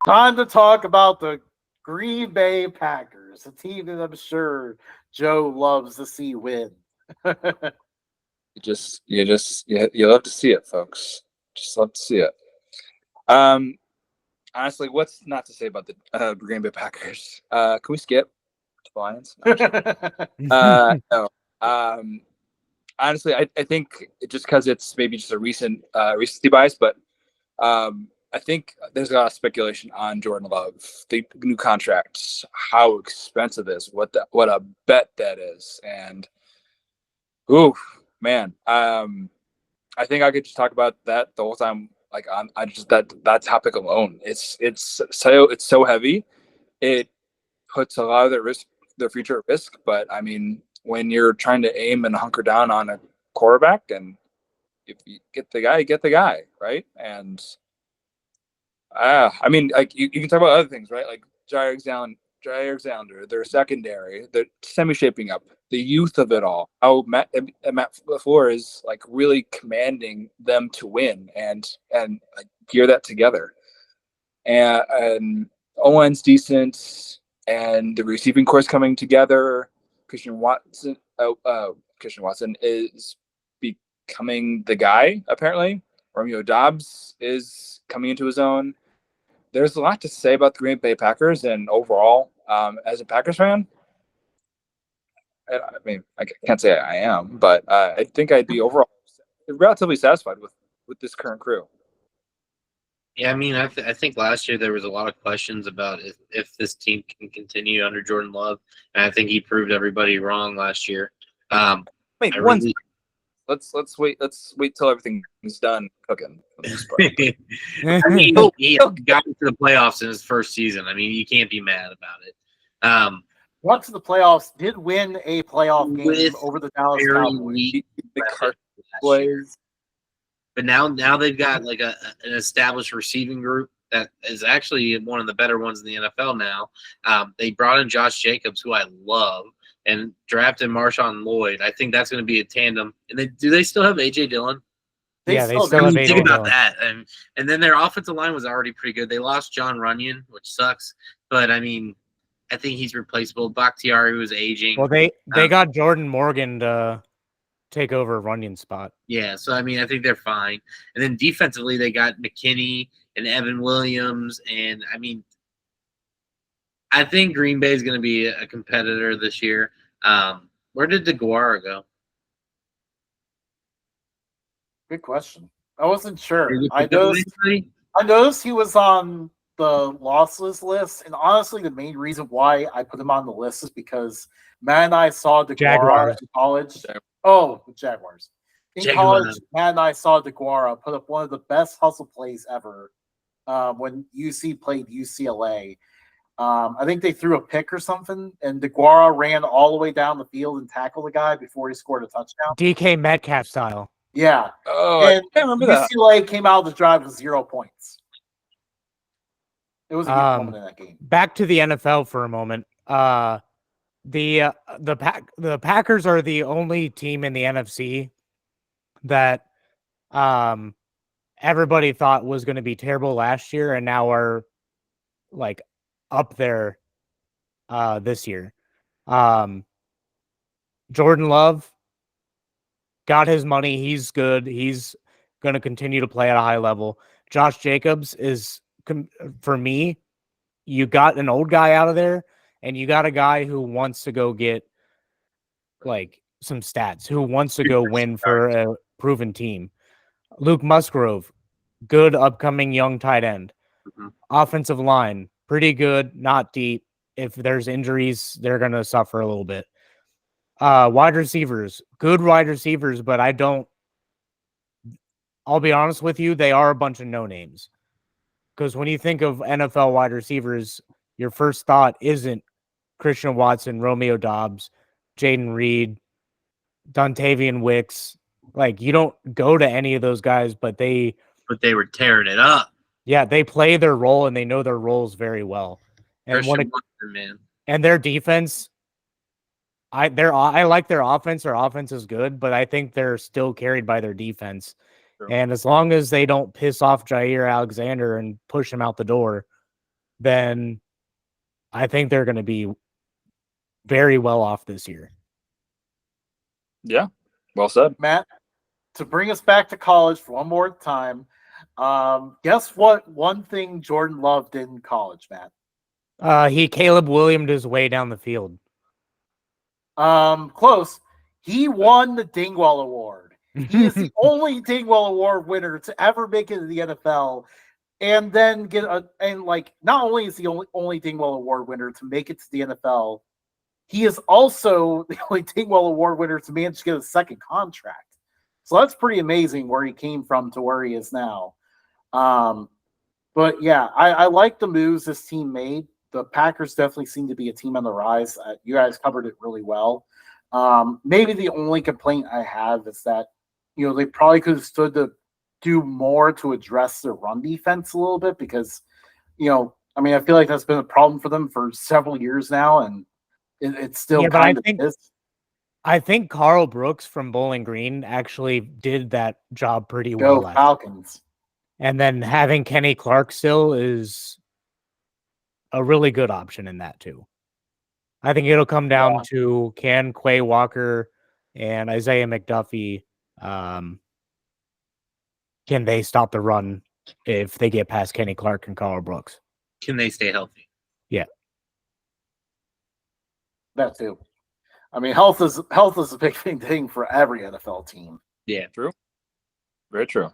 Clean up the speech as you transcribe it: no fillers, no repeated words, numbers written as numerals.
Time to talk about the Green Bay Packers, a team that I'm sure Joe loves to see win. You love to see it, folks. Just love to see it. Um, Honestly, what's not to say about the Green Bay Packers? Can we skip to the Lions? No, no. Um, Honestly, I think just because it's maybe just a recency bias, but I think there's a lot of speculation on Jordan Love, the new contract, how expensive it is, what a bet that is, and ooh, man, I think I could just talk about that the whole time. Like I just that topic alone, it's so heavy. It puts a lot of their future at risk. But I mean, when you're trying to aim and hunker down on a quarterback, and if you get the guy, you get the guy, right? And I mean, like you can talk about other things, right? Like Jair Alexander, their secondary, the semi shaping up, the youth of it all. How Matt LaFleur is like really commanding them to win and like, gear that together. And Owen's decent, and the receiving course coming together. Christian Watson, Christian Watson is becoming the guy apparently. Romeo Dobbs is coming into his own. There's a lot to say about the Green Bay Packers, and overall, as a Packers fan, I mean, I can't say I am, but I think I'd be overall relatively satisfied with this current crew. Yeah, I mean, I think last year there was a lot of questions about if this team can continue under Jordan Love, and I think he proved everybody wrong last year. Wait, really, let's wait till everything's done cooking. I mean, he got into the playoffs in his first season. I mean, you can't be mad about it. Went to the playoffs, did win a playoff game over the Dallas Cowboys. But now they've got like an established receiving group that is actually one of the better ones in the NFL now. They brought in Josh Jacobs, who I love, and drafted Marshawn Lloyd. I think that's going to be a tandem. And do they still have A.J. Dillon? They still have think about that. And then their offensive line was already pretty good. They lost John Runyon, which sucks. But, I mean, I think he's replaceable. Bakhtiari was aging. Well, they got Jordan Morgan to take over Runyon's spot. Yeah, so, I mean, I think they're fine. And then defensively, they got McKinney and Evan Williams. And, I mean, I think Green Bay is going to be a competitor this year. Where did DeGuara go? Good question. I wasn't sure. I noticed he was on the losses list, and honestly, the main reason why I put him on the list is because Matt and I saw DeGuara in college. Oh, the Jaguars. In college, Matt and I saw DeGuara put up one of the best hustle plays ever when UC played UCLA. I think they threw a pick or something, and DeGuara ran all the way down the field and tackled the guy before he scored a touchdown. DK Metcalf style. Yeah. Oh, and I remember that. UCLA came out of the drive with 0 points. It was a good moment in that game. Back to the NFL for a moment. The Packers are the only team in the NFC that everybody thought was going to be terrible last year, and now are like up there this year. Jordan Love got his money. He's good. He's going to continue to play at a high level. Josh Jacobs is, for me, you got an old guy out of there, and you got a guy who wants to go get like some stats, who wants to go win for a proven team. Luke Musgrove, good upcoming young tight end. Mm-hmm. Offensive line, pretty good, not deep. If there's injuries, they're going to suffer a little bit. Wide receivers, good wide receivers, but I'll be honest with you, they are a bunch of no names. Because when you think of NFL wide receivers, your first thought isn't Christian Watson, Romeo Dobbs, Jaden Reed, Dontavian Wicks. Like, you don't go to any of those guys, but they were tearing it up. Yeah, they play their role, and they know their roles very well. And and their defense, I like their offense. Their offense is good, but I think they're still carried by their defense. Sure. And as long as they don't piss off Jair Alexander and push him out the door, then I think they're going to be very well off this year. Yeah, well said. Matt, to bring us back to college for one more time, guess what one thing Jordan Love did in college, Matt? He Caleb Williamed his way down the field. Close. He won the Dingwall Award. He is the only Dingwall Award winner to ever make it to the NFL, and then not only is he only Dingwall Award winner to make it to the NFL, he is also the only Dingwall Award winner to manage to get a second contract. So that's pretty amazing where he came from to where he is now. But yeah, I like the moves this team made. The Packers definitely seem to be a team on the rise. You guys covered it really well. Maybe the only complaint I have is that, they probably could have stood to do more to address their run defense a little bit because, I feel like that's been a problem for them for several years now, and it's still kind of is. I think Carl Brooks from Bowling Green actually did that job pretty Go well. Falcons. And then having Kenny Clark still is a really good option in that too. I think it'll come down to can Quay Walker and Isaiah McDuffie, can they stop the run if they get past Kenny Clark and Carl Brooks? Can they stay healthy? Yeah. That too. Health is a big thing for every NFL team. Yeah. True. Very true.